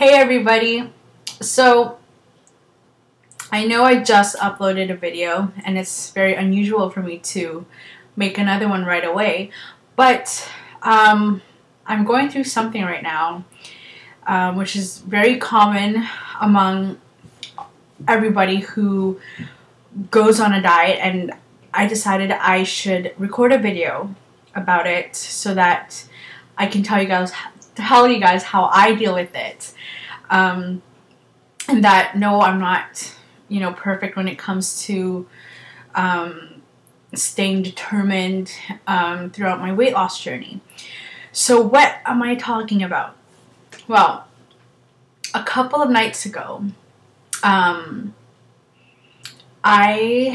Hey everybody. So I know I just uploaded a video and it's very unusual for me to make another one right away, but I'm going through something right now which is very common among everybody who goes on a diet, and I decided I should record a video about it so that I can tell you guys how I deal with it. And that no, I'm not, perfect when it comes to staying determined throughout my weight loss journey. So what am I talking about? Well, a couple of nights ago, I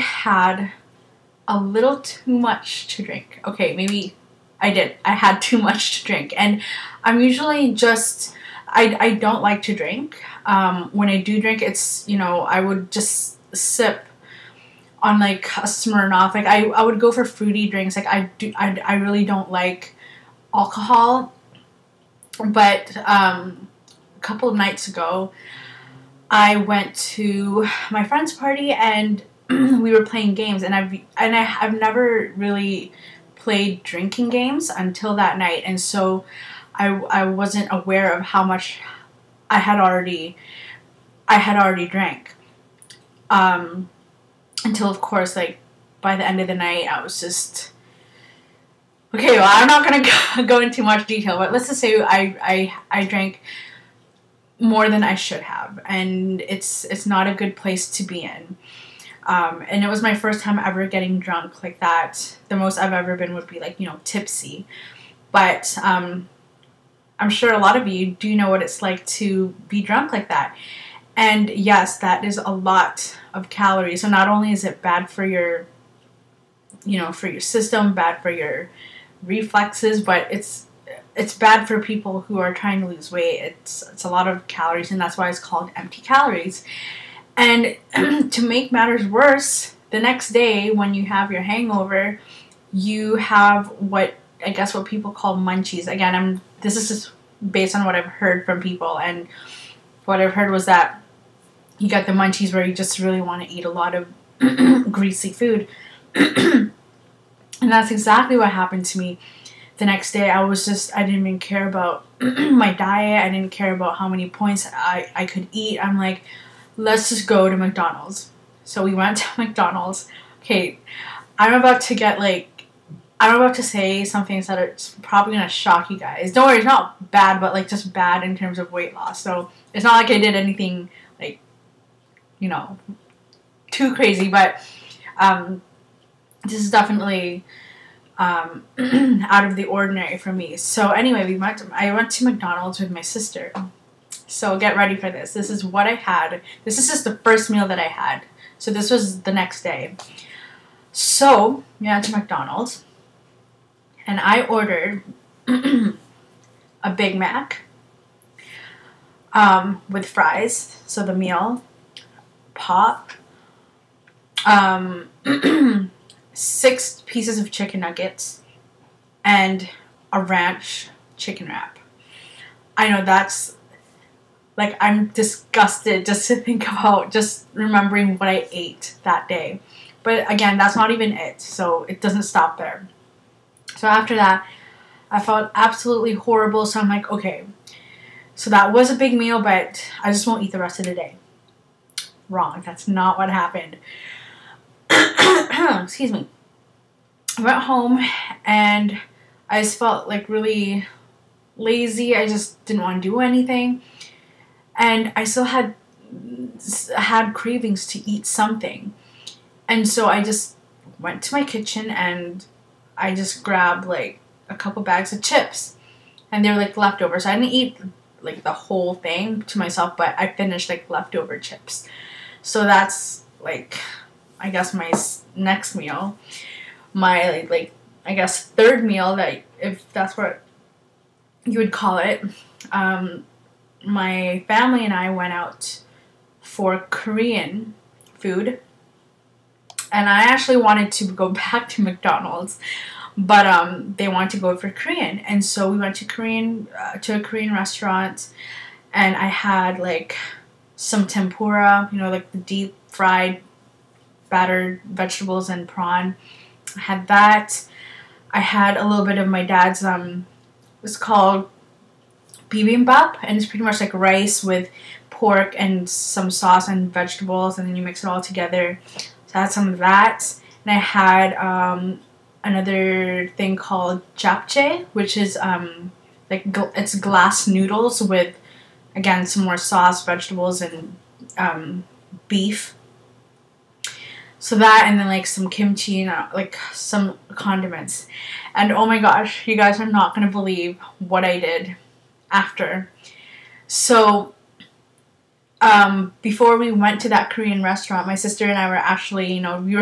had a little too much to drink. Okay, maybe I did. I had too much to drink. And I'm usually just, I don't like to drink. When I do drink, it's, I would just sip on like a Smirnoff. Like I would go for fruity drinks. Like I really don't like alcohol. But a couple of nights ago, I went to my friend's party and we were playing games, and I've never really played drinking games until that night, and so I wasn't aware of how much I had already drank. Until of course, like by the end of the night, I was just okay. Well, I'm not gonna go into much detail, but let's just say I drank more than I should have, and it's not a good place to be in. And it was my first time ever getting drunk like that. The most I've ever been would be like, tipsy. But I'm sure a lot of you do know what it's like to be drunk like that. And yes, that is a lot of calories. So not only is it bad for your, for your system, bad for your reflexes, but it's bad for people who are trying to lose weight. It's a lot of calories, and that's why it's called empty calories. And to make matters worse, the next day when you have your hangover, you have what people call munchies. Again, this is just based on what I've heard from people, and what I've heard was that you get the munchies where you just really want to eat a lot of greasy food. And that's exactly what happened to me. The next day, I didn't even care about my diet. I didn't care about how many points I could eat. I'm like, let's just go to McDonald's. So we went to McDonald's. Okay, I'm about to say something that's probably going to shock you guys. Don't worry, it's not bad, but like just bad in terms of weight loss. So it's not like I did anything like, too crazy, but this is definitely out of the ordinary for me. So anyway, I went to McDonald's with my sister. So get ready for this. This is what I had. This is just the first meal that I had. So this was the next day. So we went to McDonald's, and I ordered a Big Mac with fries. So the meal, pop, 6 pieces of chicken nuggets, and a ranch chicken wrap. I know that's like, I'm disgusted just to think about just remembering what I ate that day. But again, that's not even it. So it doesn't stop there. So after that, I felt absolutely horrible. So I'm like, okay, so that was a big meal, but I just won't eat the rest of the day. Wrong. That's not what happened. Excuse me. I went home and I just felt like really lazy. I just didn't want to do anything. And I still had cravings to eat something. And so I just went to my kitchen and I just grabbed like a couple bags of chips. And they were like leftovers. So I didn't eat like the whole thing to myself, but I finished like leftover chips. So that's like, I guess my next meal. My like I guess third meal, that if that's what you would call it. My family and I went out for Korean food, and I actually wanted to go back to McDonald's, but they wanted to go for Korean, and so we went to a Korean restaurant, and I had like some tempura, you know, like the deep fried battered vegetables and prawn. I had that. I had a little bit of my dad's it's called bibimbap, and it's pretty much like rice with pork and some sauce and vegetables, and then you mix it all together. So I had some of that, and I had another thing called japchae, which is like it's glass noodles with, again, some more sauce, vegetables, and beef. So that, and then like some kimchi and like some condiments. And oh my gosh, you guys are not gonna believe what I did after. So before we went to that Korean restaurant, my sister and I were actually, you know, we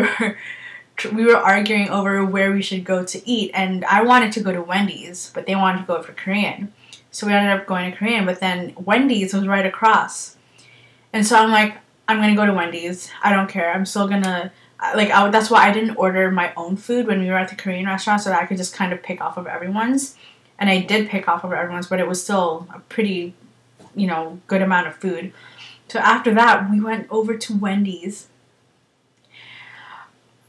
were arguing over where we should go to eat, and I wanted to go to Wendy's, but they wanted to go for Korean. So we ended up going to Korean, but then Wendy's was right across. And so I'm like, I'm going to go to Wendy's. I don't care. I'm still going to, like, that's why I didn't order my own food when we were at the Korean restaurant, so that I could just kind of pick off of everyone's. And I did pick off of everyone's, but it was still a pretty, you know, good amount of food. So after that, we went over to Wendy's.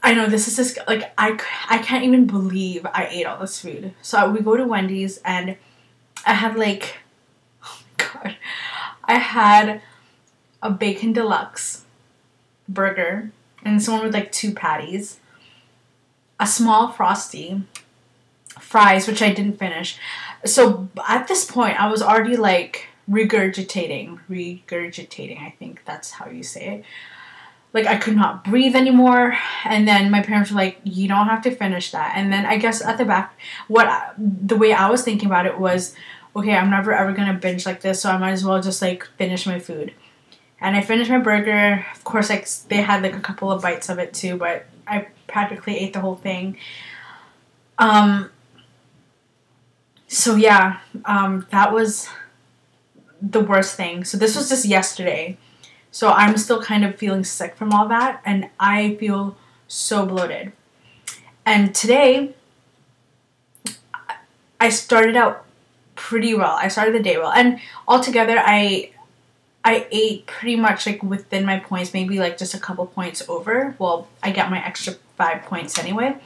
I know this is just, like, I can't even believe I ate all this food. So we go to Wendy's, and I had, like, oh my god, I had a bacon deluxe burger, and someone with like 2 patties, a small Frosty, fries, which I didn't finish. So at this point, I was already like regurgitating, I think that's how you say it. Like, I could not breathe anymore, and then my parents were like, you don't have to finish that. And then I guess at the back, the way I was thinking about it was, okay, I'm never ever gonna binge like this, so I might as well just like finish my food. And I finished my burger. Of course, like, they had like a couple of bites of it too, but I practically ate the whole thing. So yeah, that was the worst thing. So this was just yesterday. So I'm still kind of feeling sick from all that, and I feel so bloated. And today, I started out pretty well. I started the day well, and altogether, I ate pretty much like within my points, maybe like just a couple points over. Well, I got my extra 5 points anyway.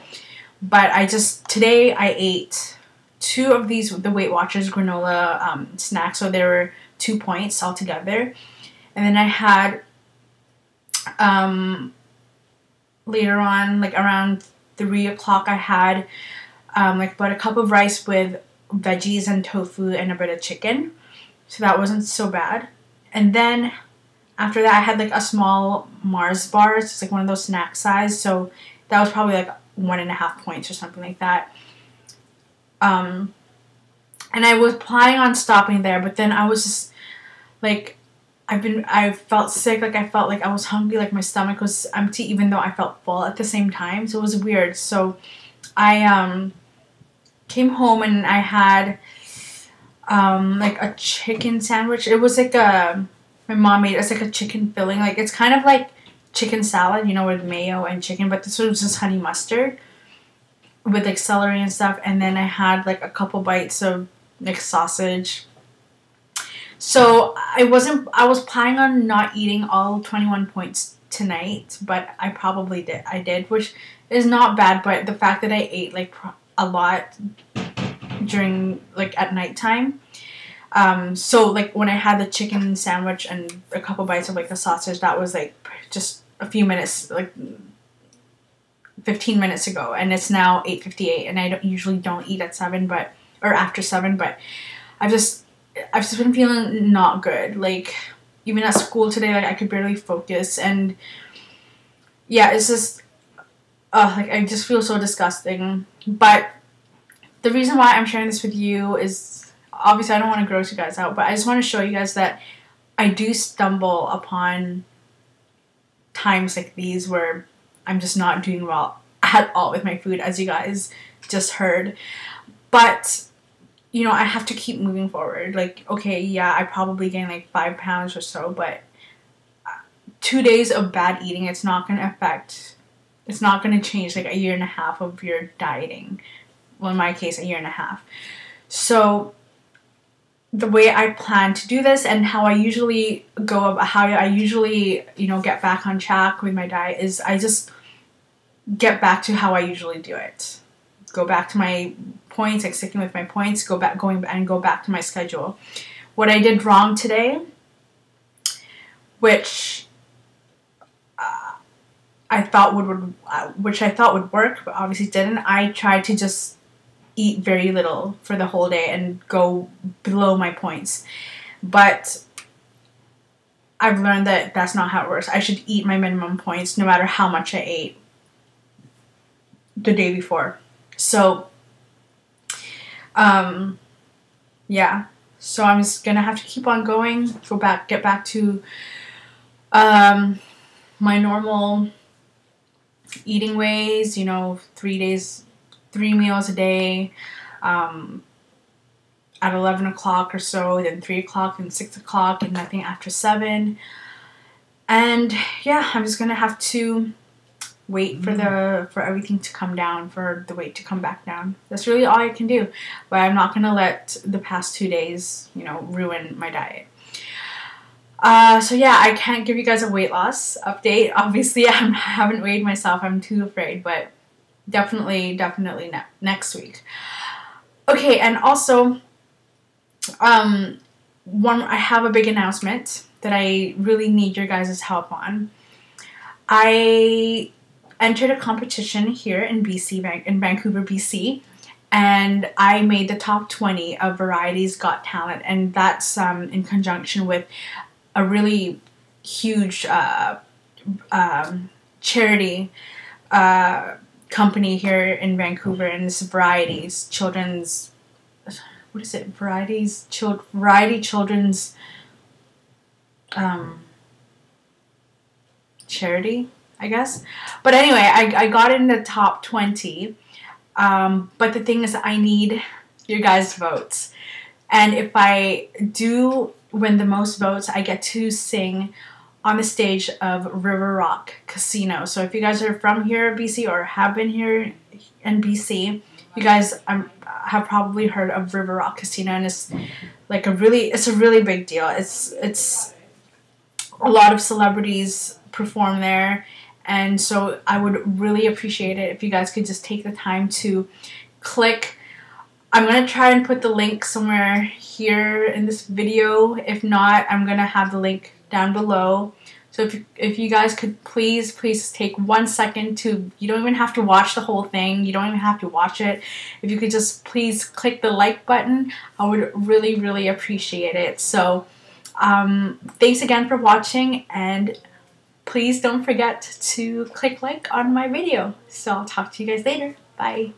But today I ate 2 of these, the Weight Watchers granola snacks, so there were 2 points altogether. And then I had, later on, like around 3 o'clock, I had like about a cup of rice with veggies and tofu and a bit of chicken. So that wasn't so bad. And then after that, I had like a small Mars bar. It's just like one of those snack size. So that was probably like 1.5 points or something like that. And I was planning on stopping there, but then I was just like, I felt sick. Like, I felt like I was hungry. Like, my stomach was empty, even though I felt full at the same time. So it was weird. So I came home, and I had like a chicken sandwich. It was like my mom made it. It's like a chicken filling. Like, it's kind of like chicken salad, you know, with mayo and chicken, but this was just honey mustard with like celery and stuff. And then I had like a couple bites of like sausage. So I was planning on not eating all 21 points tonight, but I probably did. I did, which is not bad, but the fact that I ate like a lot during like at nighttime. So like when I had the chicken sandwich and a couple bites of like the sausage, that was like just a few minutes, like 15 minutes ago, and it's now 8:58, and I usually don't eat at 7, or after 7, but I've just been feeling not good. Like, even at school today, like I could barely focus, and yeah, it's just like I just feel so disgusting. But the reason why I'm sharing this with you is, obviously I don't want to gross you guys out, but I just want to show you guys that I do stumble upon times like these where I'm just not doing well at all with my food, as you guys just heard. But, you know, I have to keep moving forward. Like, okay, yeah, I probably gained like 5 pounds or so, but 2 days of bad eating, it's not going to change like a year and a half of your dieting. Well, in my case, a year and a half. So the way I plan to do this and how I usually get back on track with my diet is I just get back to how I usually do it. Go back to my points, like sticking with my points, go back to my schedule. What I did wrong today, which I thought would work, but obviously didn't. I tried to just eat very little for the whole day and go below my points. But I've learned that that's not how it works. I should eat my minimum points no matter how much I ate the day before. So, yeah. So I'm just gonna have to keep on going, get back to my normal eating ways, 3 meals a day, at 11 o'clock or so, then 3 o'clock and 6 o'clock, and nothing after 7. And yeah, I'm just gonna have to wait for everything to come down, for the weight to come back down. That's really all I can do. But I'm not gonna let the past 2 days, ruin my diet. So yeah, I can't give you guys a weight loss update. Obviously, I haven't weighed myself. I'm too afraid, but definitely next week. Okay, and also, I have a big announcement that I really need your guys' help on. I entered a competition here in Vancouver, BC, and I made the top 20 of Variety's Got Talent, and that's in conjunction with a really huge charity company here in Vancouver, and it's Variety's Children's, what is it? Variety Children's charity, I guess. But anyway, I got in the top 20. But the thing is, I need your guys' votes. And if I do win the most votes, I get to sing on the stage of River Rock Casino. So if you guys are from here, BC, or have been here in BC, you guys have probably heard of River Rock Casino, and it's like a really big deal. It's a lot of celebrities perform there, and so I would really appreciate it if you guys could just take the time to click. I'm going to try and put the link somewhere here in this video. If not, I'm going to have the link down below. So if you guys could please take 1 second to, you don't even have to watch the whole thing. You don't even have to watch it. If you could just please click the like button, I would really appreciate it. So thanks again for watching, and please don't forget to click like on my video. So I'll talk to you guys later. Bye.